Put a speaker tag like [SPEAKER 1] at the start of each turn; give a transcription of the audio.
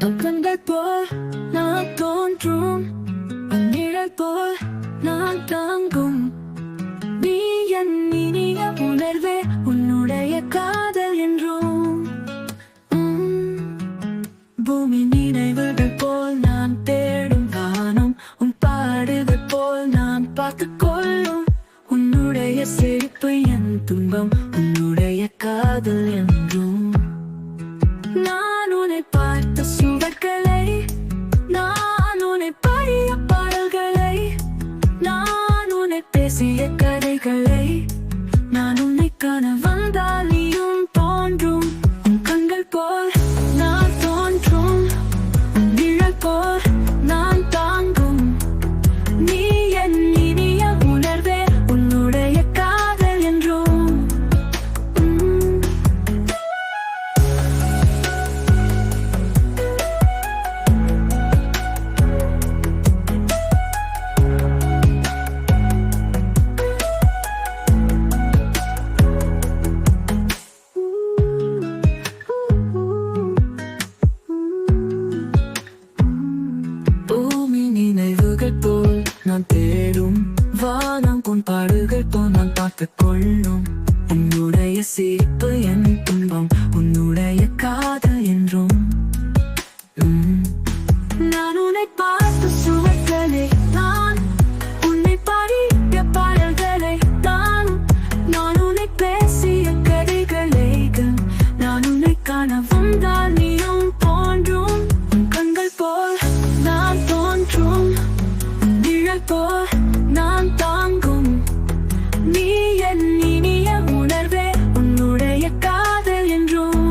[SPEAKER 1] கண்கள் போல் நான் தோன்றும் நிழல் போல் நான் தாங்கும் நீ என் இனிய உணர்வே உன்னுடைய காதல் என்றும் பூமி நினைவுகள் போல் நான் தேடும் வானம் உன் பாடுகள் போல் நான் பார்த்துக் கொள்ளும் உன்னுடைய சிரிப்பு என் துன்பம் உன்னுடைய காதல் என்றும் நான் உன்னை பார்த்த சுவர்களை நான் உன்னை பாடிய பாடல்களை நான் உன்னை பேசிய கதைகளை நான் உன்னை காண வந்தால் நீயும் தோன்றும் உன் கண்கள் போல் நான் தோன்றும் உன் நிழல் போல் நான் தாங்கும் நீ என் இனிய உணர்வே உன்னுடைய காதல் என்றும் பூமி நினைவுகள் போல் நான் தேடும் வானம் உன் பாடுகள் போல் நான் பார்த்துக் கொள்ளும் உன்னுடைய சிரிப்பு என் துன்பம் உன்னுடைய காதல் என்றும் நான் உன்னை பார்த்த சுவர்களை நான் உன்னை பாடிய பாடல்களை நான் உன்னை பேசிய கதைகளை நான் உன்னை காண வந்தால் நீயும் தோன்றும் உன் கண்கள் போல் நான் தோன்றும் உன் நிழல் போல் நான் தாங்கும் நீ என் இனிய உணர்வே உன்னுடைய காதல் என்றும்